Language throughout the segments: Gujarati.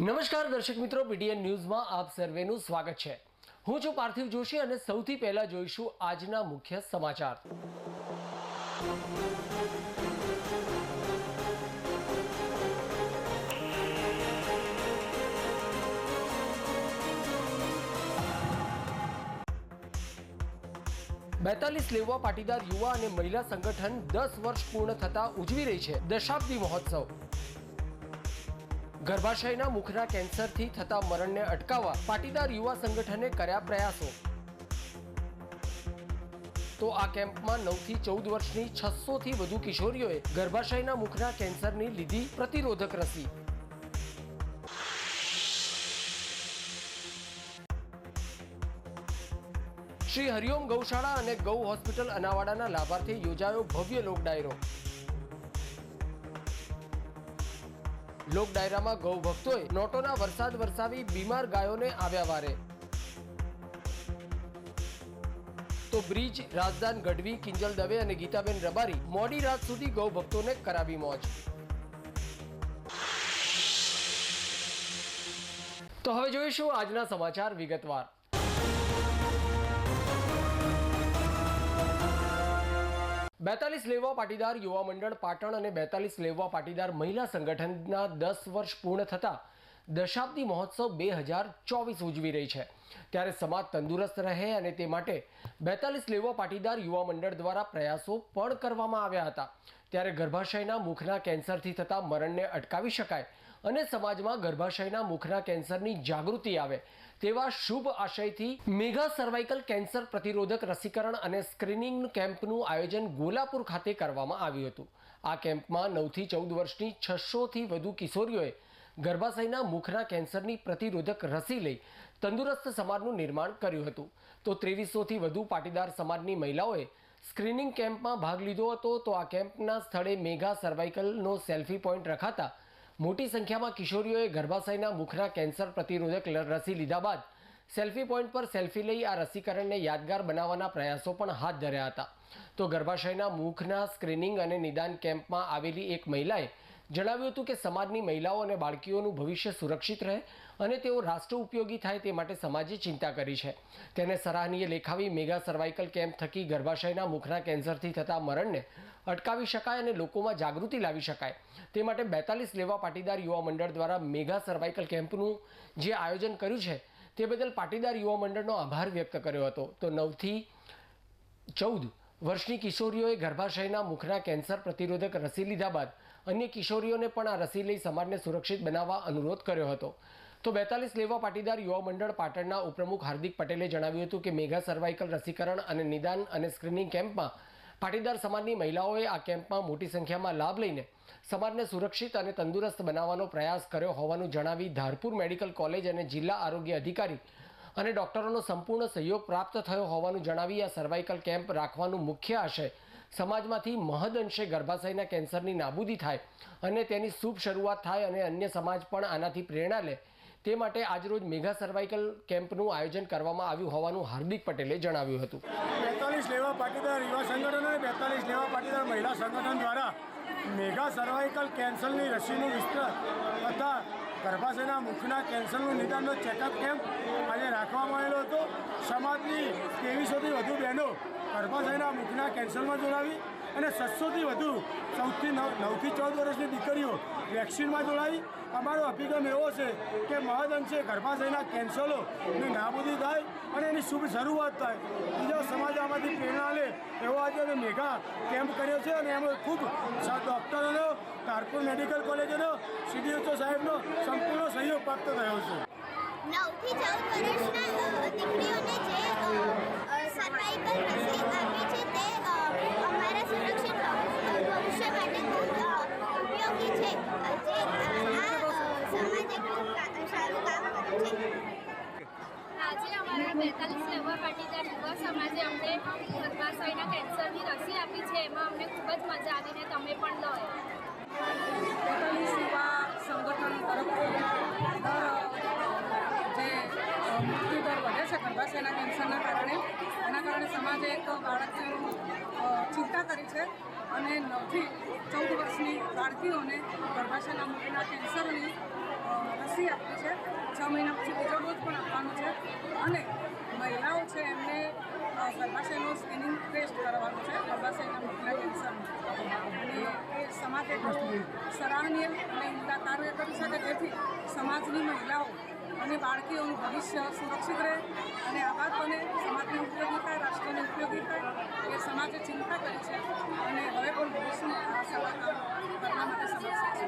નમસ્કાર દર્શક મિત્રો, BTN ન્યૂઝમાં આપ સર્વેનું સ્વાગત છે। હું છું પાર્થિવ જોશી અને સૌથી પહેલા જોઈશું આજના મુખ્ય સમાચાર। બેતાલીસ લેવા પાટીદાર યુવા અને મહિલા સંગઠન 10 વર્ષ પૂર્ણ થતા ઉજવી રહી છે દશાબ્દી મહોત્સવ। ગર્ભાશયના મુખના કેન્સરથી થતા મરણને અટકાવવા પાટીદાર યુવા સંગઠને કર્યા પ્રયાસો। તો આ કેમ્પમાં 9 થી 14 વર્ષની 600 થી વધુ કિશોરીઓએ ગર્ભાશયના મુખના કેન્સરની લીધી પ્રતિરોધક રસી। શ્રી હરિઓમ ગૌશાળા અને ગૌ હોસ્પિટલ અનાવાડાના લાભાર્થે યોજાયો ભવ્ય લોક ડાયરો। લોક ડાયરામાં ગૌ ભક્તોએ નોટોના વરસાદ વરસાવી બીમાર ગાયોને આવ્યા વારે। તો બ્રિજ, રાજદાન ગઢવી, કિંજલ દવે અને ગીતાબેન રબારી મોડી રાત સુધી ગૌ ભક્તોને કરાવી મોજ। તો હવે જોઈશું આજના સમાચાર વિગતવાર। બેતાલીસ લેવા પાટીદાર યુવા મંડળ પાટણ અને 42 લેવા પાટીદાર મહિલા સંગઠનના 10 વર્ષ પૂર્ણ થતા દશાબ્દી મહોત્સવ 2024 ઉજવી રહી છે। ત્યારે સમાજ તંદુરસ્ત રહે અને તે માટે 42 લેવા પાટીદાર યુવા મંડળ દ્વારા પ્રયાસો પણ કરવામાં આવ્યા હતા। ત્યારે ગર્ભાશયના મુખના કેન્સરથી થતા મરણને અટકાવી શકાય અને સમાજમાં ગર્ભાશયના મુખના કેન્સરની જાગૃતિ આવે તેવા શુભ આશયથી મેગા સર્વાઇકલ કેન્સર પ્રતિરોધક રસીકરણ અને સ્ક્રીનિંગ કેમ્પનું આયોજન ગોલાપુર ખાતે કરવામાં આવ્યું હતું। આ કેમ્પમાં 9 થી 14 વર્ષની 600 થી વધુ કિશોરીઓએ ગર્ભાશયના મુખના કેન્સરની પ્રતિરોધક રસી લઈ તંદુરસ્ત સમાજનું નિર્માણ કર્યું હતું। તો 2300 થી વધુ પાટીદાર સમાજની મહિલાઓએ સ્ક્રીનિંગ કેમ્પમાં ભાગ લીધો હતો। તો આ કેમ્પના સ્થળે મેગા સર્વાઇકલનો સેલ્ફી પોઈન્ટ રખાતા મોટી સંખ્યામાં કિશોરીઓએ ગર્ભાશયના મુખના કેન્સર પ્રતિરોધક રસી લીધા બાદ સેલ્ફી પોઈન્ટ પર સેલ્ફી લઈ આ રસીકરણને યાદગાર બનાવવાના પ્રયાસો પણ હાથ ધર્યા હતા। તો ગર્ભાશયના મુખના સ્ક્રીનિંગ અને નિદાન કેમ્પમાં આવેલી એક મહિલાએ જણાવ્યું હતું કે સમાજની મહિલાઓ અને બાળકીઓનું ભવિષ્ય સુરક્ષિત રહે અને તેઓ રાષ્ટ્ર ઉપયોગી થાય તે માટે સમાજે ચિંતા કરી છે। તેને સરાહનીય લેખાવી મેગા સર્વાઇકલ કેમ્પ થકી ગર્ભાશયના મુખના કેન્સરથી થતા મરણને અટકાવી શકાય અને લોકોમાં જાગૃતિ લાવી શકાય તે માટે 42 લેવા પાટીદાર યુવા મંડળ દ્વારા મેગા સર્વાઇકલ કેમ્પનું જે આયોજન કર્યું છે તે બદલ પાટીદાર યુવા મંડળનો આભાર વ્યક્ત કર્યો હતો। તો 9 થી 14 વર્ષની કિશોરીઓએ ગર્ભાશયના મુખના કેન્સર પ્રતિરોધક રસી લીધા બાદ અન્ય કિશોરીઓને પણ આ રસી લઈ સમાજને સુરક્ષિત બનાવવા અનુરોધ કર્યો હતો। તો 42 લેવા પાટીદાર યુવા મંડળ પાટણના ઉપપ્રમુખ હાર્દિક પટેલે જણાવ્યું હતું કે મેગા સર્વાઇકલ રસીકરણ અને નિદાન અને સ્ક્રીનિંગ કેમ્પમાં પાટીદાર સમાજની મહિલાઓએ આ કેમ્પમાં મોટી સંખ્યામાં લાભ લઈને સમાજને સુરક્ષિત અને તંદુરસ્ત બનાવવાનો પ્રયાસ કર્યો હોવાનું જણાવી ધારપુર મેડિકલ કોલેજ અને જિલ્લા આરોગ્ય અધિકારી અને ડોક્ટરોનો સંપૂર્ણ સહયોગ પ્રાપ્ત થયો હોવાનું જણાવી આ સર્વાઇકલ કેમ્પ રાખવાનું મુખ્ય આશય સમાજમાંથી મહદઅંશે ગર્ભાશયના કેન્સરની નાબૂદી થાય અને તેની શુભ શરૂઆત થાય અને અન્ય સમાજ પણ આનાથી પ્રેરણા લે તે માટે આજરોજ મેગા સર્વાઇકલ કેમ્પનું આયોજન કરવામાં આવ્યું હોવાનું હાર્દિક પટેલે જણાવ્યું હતું। 42 લેવા પાટીદાર યુવા સંગઠન અને 42 લેવા પાટીદાર મહિલા સંગઠન દ્વારા મેગા સર્વાઇકલ કેન્સરની રસીનું વિસ્તરણ તથા ગર્ભાશયના મુખના કેન્સરનું નિદાનનો ચેકઅપ કેમ્પ આજે રાખવામાં આવેલો હતો। સમાજની 2300 થી વધુ બહેનો ગર્ભાશયના મુખના કેન્સરમાં જોડાવી અને 600 થી વધુ 9 થી 14 વર્ષની દીકરીઓ વેક્સિનમાં જોડાવી। અમારો અભિગમ એવો છે કે મહદઅંશે ગર્ભાશયના કેન્સરોની નાબૂદી થાય અને એની શુભ શરૂઆત થાય, બીજો સમાજ આમાંથી પ્રેરણા લે એવો આજે અમે મેગા કેમ્પ કર્યો છે અને એમાં ખૂબ ડૉક્ટરોનો, ધારપુર મેડિકલ કોલેજનો, CDHO સાહેબનો સંપૂર્ણ સહયોગ પ્રાપ્ત થયો છે। 9 થી 14 વર્ષના દીકરીઓને જે સર્વાઇકલ રસી આપી છે તે અમારા સુરક્ષિત ભવિષ્ય માટે ખૂબ ઉપયોગી છે, જે સમાજે ખૂબ સારું કામ કર્યું છે। આજે અમારા 42 લેવા પાટીદાર યુવા સમાજે અમને ગર્ભાશયના કેન્સરની રસી આપી છે, એમાં અમને ખૂબ જ મજા આવીને તમે પણ લો। 42 યુવા સંગઠન તરફથી જે મૃત્યુદર વધે છે ગર્ભાશયના કેન્સરના કારણે, એના કારણે સમાજે એક બાળકનું ચિંતા ચિંતા કરી છે અને 9 થી 14 વર્ષની બાળકીઓને ગર્ભાશયના મુખના કેન્સરની રસી આપી છે. 6 મહિના પછી બીજો ડોઝ પણ આપવાનો છે અને મહિલાઓ છે એમને ગર્ભાશયનો સ્ક્રીનિંગ ટેસ્ટ કરવાનો છે ગર્ભાશયના મુખના કેન્સરનું, અને એ સમાજ એટલું સરાહનીય અને ઉમદા કાર્ય કરી શકે જેથી સમાજની મહિલાઓ અને બાળકીઓનું ભવિષ્ય સુરક્ષિત રહે અને આબાદ બને, સમાજને ઉપયોગી થાય, રાષ્ટ્રને ઉપયોગી થાય. એ સમાજે ચિંતા કરી છે અને હવે પણ ભવિષ્યમાં આ સેવા કામ કરવા માટે સમર્થ છે.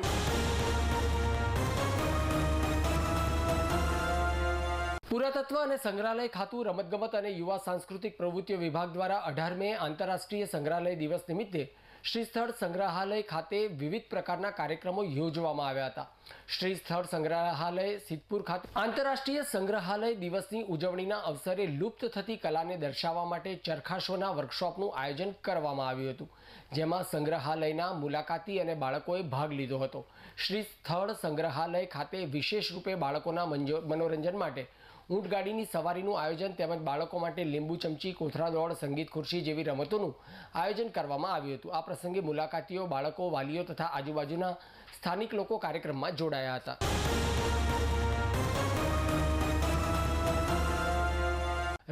પુરાતત્વ અને સંગ્રહાલય ખાતું, રમતગમત અને યુવા સાંસ્કૃતિક પ્રવૃત્તિઓ વિભાગ દ્વારા 18 મે આંતરરાષ્ટ્રીય સંગ્રહાલય દિવસ નિમિત્તે શ્રી સ્થળ સંગ્રહાલય ખાતે વિવિધ પ્રકારના કાર્યક્રમો યોજવામાં આવ્યા હતા. શ્રી સ્થળ સંગ્રહાલય સિદ્ધપુર ખાતે આંતરરાષ્ટ્રીય સંગ્રહાલય દિવસની ઉજવણીના અવસરે લુપ્ત થતી કલાને દર્શાવવા માટે ચરખાશોના વર્કશોપનું આયોજન કરવામાં આવ્યું હતું, જેમાં સંગ્રહાલયના મુલાકાતી અને બાળકોએ ભાગ લીધો હતો. શ્રી સ્થળ સંગ્રહાલય ખાતે વિશેષ રૂપે બાળકોના મનોરંજન માટે ઊંટગાડીની સવારીનું આયોજન તેમજ બાળકો માટે લીંબુ ચમચી, કોથળા દોડ, સંગીત ખુરશી જેવી રમતોનું આયોજન કરવામાં આવ્યું હતું. આ પ્રસંગે મુલાકાતીઓ, બાળકો, વાલીઓ તથા આજુબાજુના સ્થાનિક લોકો કાર્યક્રમમાં જોડાયા હતા.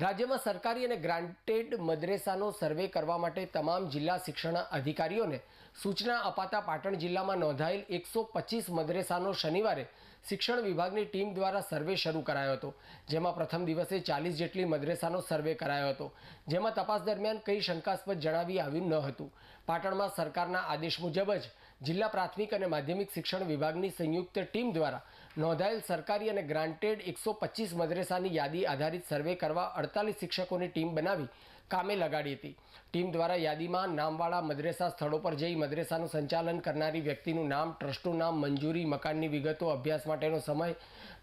રાજ્યમાં સરકારી અને ગ્રાન્ટેડ મદ્રેસાનો સર્વે કરવા માટે તમામ જિલ્લા શિક્ષણ અધિકારીઓને સૂચના અપાતા પાટણ જિલ્લામાં નોંધાયેલ 125 મદ્રેસાનો શનિવારે શિક્ષણ વિભાગની ટીમ દ્વારા સર્વે શરૂ કરાયો હતો, જેમાં પ્રથમ દિવસે 40 જેટલી મદ્રેસાનો સર્વે કરાયો હતો, જેમાં તપાસ દરમિયાન કંઈ શંકાસ્પદ જણાવી આવ્યું ન હતું. પાટણમાં સરકારના આદેશ મુજબ જ જિલ્લા પ્રાથમિક અને માધ્યમિક શિક્ષણ વિભાગની સંયુક્ત ટીમ દ્વારા નોંધાયેલ સરકારી અને ગ્રાન્ટેડ 125 મદ્રેસાની યાદી આધારિત સર્વે કરવા 48 શિક્ષકોની ટીમ બનાવી કામે લગાડી હતી. ટીમ દ્વારા યાદીમાં નામવાળા મદ્રેસા સ્થળો પર જઈ મદ્રેસાનું સંચાલન કરનારી વ્યક્તિનું નામ, ટ્રસ્ટનું નામ, મંજૂરી, મકાનની વિગતો, અભ્યાસ માટેનો સમય,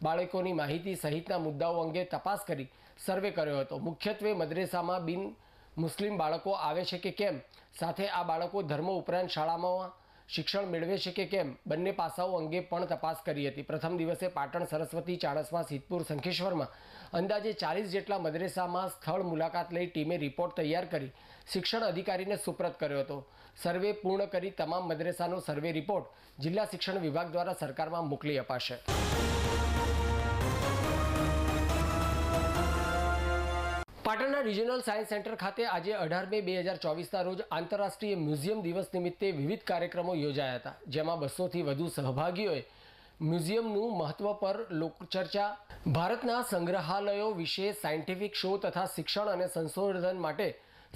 બાળકોની માહિતી સહિતના મુદ્દાઓ અંગે તપાસ કરી સર્વે કર્યો હતો. મુખ્યત્વે મદ્રેસામાં બિન મુસ્લિમ બાળકો આવે છે કે કેમ, સાથે આ બાળકો ધર્મ ઉપરાંત શાળામાં શિક્ષણ મેળવે છે કે કેમ, બંને પાસાઓ અંગે પણ તપાસ કરી હતી. પ્રથમ દિવસે પાટણ, સરસ્વતી, ચાણસ્મા, સિદ્ધપુર, શંખેશ્વરમાં અંદાજે 40 જેટલા મદ્રેસામાં સ્થળ મુલાકાત લઈ ટીમે રિપોર્ટ તૈયાર કરી શિક્ષણ અધિકારીને સુપ્રત કર્યો હતો. સર્વે પૂર્ણ કરી તમામ મદ્રેસાનો સર્વે રિપોર્ટ જિલ્લા શિક્ષણ વિભાગ દ્વારા સરકારમાં મોકલી અપાશે. પાટણના રિજનલ સાયન્સ સેન્ટર ખાતે આજે 18 મે 2024ના રોજ આંતરરાષ્ટ્રીય મ્યુઝિયમ દિવસ નિમિત્તે વિવિધ કાર્યક્રમો યોજાયા હતા, જેમાં 200થી વધુ સહભાગીઓએ મ્યુઝિયમનું મહત્વ પર લોકચર્ચા, ભારતના સંગ્રહાલયો વિશે સાયન્ટિફિક શો તથા શિક્ષણ અને સંશોધન માટે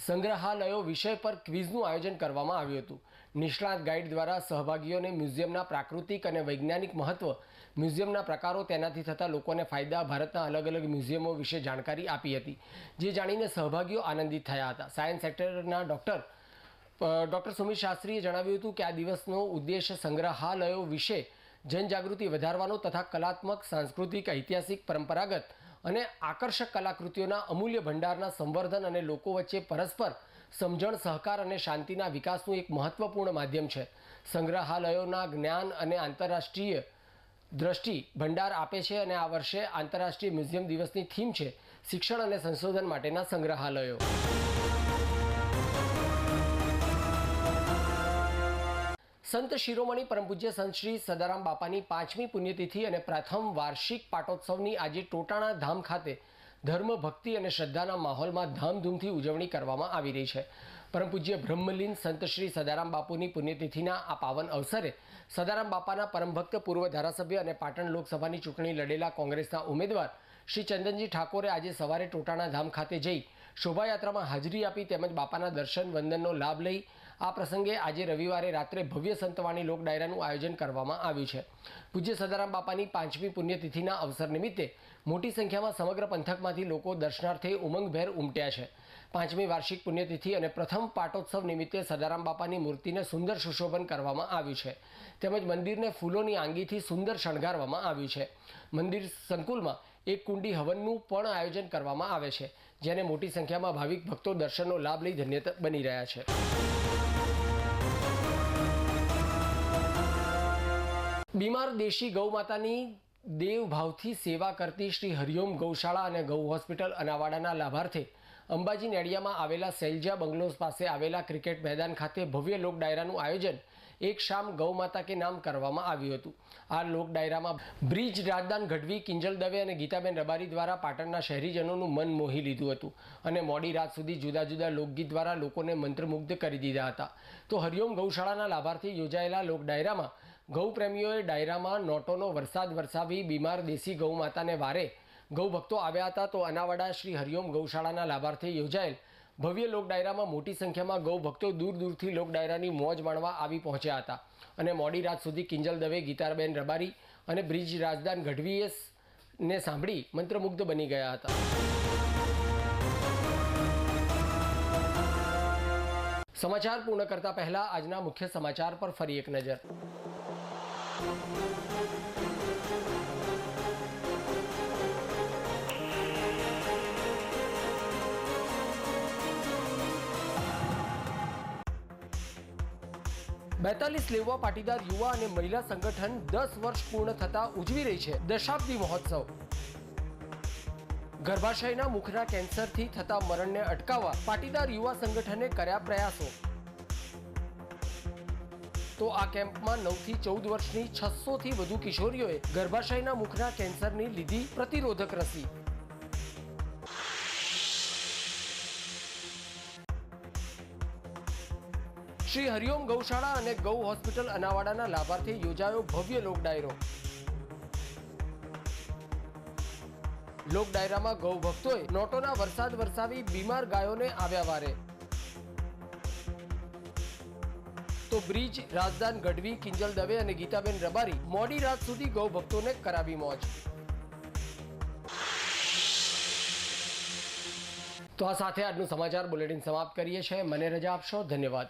સંગ્રહાલયો વિષય પર ક્વિઝનું આયોજન કરવામાં આવ્યું હતું. નિષ્ણાત ગાઈડ દ્વારા સહભાગીઓને મ્યુઝિયમના પ્રાકૃતિક અને વૈજ્ઞાનિક મહત્વ, મ્યુઝિયમના પ્રકારો, તેનાથી થતા લોકોને ફાયદા, ભારતના અલગ અલગ મ્યુઝિયમો વિશે જાણકારી આપી હતી, જે જાણીને સહભાગીઓ આનંદિત થયા હતા. સાયન્સ સેક્ટરના ડૉક્ટર સુમિત શાસ્ત્રીએ જણાવ્યું હતું કે આ દિવસનો ઉદ્દેશ સંગ્રહાલયો વિશે જનજાગૃતિ વધારવાનો તથા કલાત્મક, સાંસ્કૃતિક, ઐતિહાસિક, પરંપરાગત અને આકર્ષક કલાકૃતિઓના અમૂલ્ય ભંડારના સંવર્ધન અને લોકો વચ્ચે પરસ્પર સમજણ, સહકાર અને શાંતિના વિકાસનું એક મહત્વપૂર્ણ માધ્યમ છે. સંગ્રહાલયોના જ્ઞાન અને આંતરરાષ્ટ્રીય દ્રષ્ટિ ભંડાર આપે છે અને આ વર્ષે આંતરરાષ્ટ્રીય મ્યુઝિયમ દિવસની થીમ છે શિક્ષણ અને સંશોધન માટેના સંગ્રહાલયો. સંત શિરોમણી પરમ પૂજ્ય સંત શ્રી સદારામ બાપાની 5મી પુણ્યતિથિ અને પ્રથમ વાર્ષિક પાટોત્સવની આજે ટોટાણા ધામ ખાતે ધર્મ, ભક્તિ અને શ્રદ્ધાના માહોલમાં ધામધૂમથી ઉજવણી કરવામાં આવી રહી છે. પરમ પૂજ્ય બ્રહ્મલીન સંત શ્રી સદારામ બાપુની પુણ્યતિથિના આ પાવન અવસરે સદારામ બાપાના પરમભક્ત પૂર્વ ધારાસભ્ય અને પાટણ લોકસભાની ચૂંટણી લડેલા કોંગ્રેસના ઉમેદવાર શ્રી ચંદનજી ઠાકોરે આજે સવારે ટોટાણા ધામ ખાતે જઈ શોભાયાત્રામાં હાજરી આપી તેમજ બાપાના દર્શન વંદનનો લાભ લઈ આ પ્રસંગે આજે રવિવારે રાત્રે ભવ્ય સંતવાણી લોક ડાયરાનું આયોજન કરવામાં આવ્યું છે. પૂજ્ય સદારામ બાપાની 5મી પુણ્યતિથિના અવસર નિમિત્તે મોટી સંખ્યામાં સમગ્ર પંથકમાંથી લોકો દર્શનાર્થે ઉમંગભેર ઉમટ્યા છે. 5મી વાર્ષિક પુણ્યતિથિ અને પ્રથમ પાટોત્સવ નિમિત્તે સદારામ બાપાની મૂર્તિને સુંદર સુશોભન કરવામાં આવ્યું છે તેમજ મંદિરને ફૂલોની આંગીથી સુંદર શણગારવામાં આવ્યું છે. મંદિર સંકુલમાં એક કુંડી હવનનું પણ આયોજન કરવામાં આવે છે, જેને મોટી સંખ્યામાં ભાવિક ભક્તો દર્શનનો લાભ લઈ ધન્ય બની રહ્યા છે. બીમાર દેશી ગૌ માતાની દેવભાવથી સેવા કરતી શ્રી હરિઓમ ગૌશાળા અને ગૌ હોસ્પિટલ અનાવાડાના લાભાર્થે અંબાજી નેડિયામાં આવેલા સૈલજા બંગલોઝ પાસે આવેલા ક્રિકેટ મેદાન ખાતે ભવ્ય લોક ડાયરાનું આયોજન એક શામ ગૌ માતા કે નામ કરવામાં આવ્યું હતું. આ લોક ડાયરામાં બ્રિજ રાજદાન ગઢવી, કિંજલ દવે અને ગીતાબેન રબારી દ્વારા પાટણના શહેરીજનોનું મન મોહી લીધું હતું અને મોડી રાત સુધી જુદા જુદા લોકગીત દ્વારા લોકોને મંત્રમુગ્ધ કરી દીધા હતા. તો હરિઓમ ગૌશાળાના લાભાર્થી યોજાયેલા લોક ડાયરામાં ગૌ પ્રેમીઓએ ડાયરામાં નોટોનો વરસાદ વરસાવી બીમાર દેશી ગૌ માતાને વારે ગૌ ભક્તો આવ્યા હતા. તો અનાવાડા શ્રી હરિઓમ ગૌશાળાના લાભાર્થી યોજાયેલ ભવ્ય લોક ડાયરામાં મોટી સંખ્યામાં ગૌ ભક્તો દૂર દૂરથી લોક ડાયરાની મોજ માણવા આવી પહોંચ્યા હતા અને મોડી રાત સુધી કિંજલ દવે, ગીતાબેન રબારી અને બ્રિજ રાજદાન ગઢવીએ ને સાંભળી મંત્રમુગ્ધ બની ગયા હતા. સમાચાર પૂર્ણ કરતા પહેલા આજના મુખ્ય સમાચાર પર ફરી એક નજર. બેતાલીસ લેવા પાટીદાર યુવા અને મહિલા સંગઠન 10 વર્ષ પૂર્ણ થતા ઉજવી રહી છે દશાબ્દી મહોત્સવ. ગર્ભાશયના મુખના કેન્સરથી થતા મરણને અટકાવવા પાટીદાર યુવા સંગઠને કર્યા પ્રયાસો. તો આ કેમ્પમાં 9 થી 14 વર્ષની 600 થી વધુ કિશોરીઓએ ગર્ભાશયના મુખના કેન્સરની લીધી પ્રતિરોધક રસી. શ્રી હરિઓમ ગૌશાળા અને ગૌ હોસ્પિટલ અનાવાડાના લાભાર્થી યોજાયો ભવ્ય લોક ડાયરો. લોક ડાયરામાં ગૌ ભક્તોએ નોટોના વરસાદ વરસાવી બીમાર ગાયોને આવ્યા વારે. તો બ્રિજ રાજદાન ગઢવી, કિંજલ દવે અને ગીતાબેન રબારી મોડી રાત સુધી ગૌ ભક્તોને કરાવી મોજ. તો આ સાથે આજનું સમાચાર બુલેટિન સમાપ્ત કરીએ છીએ. મને રજા આપશો. ધન્યવાદ.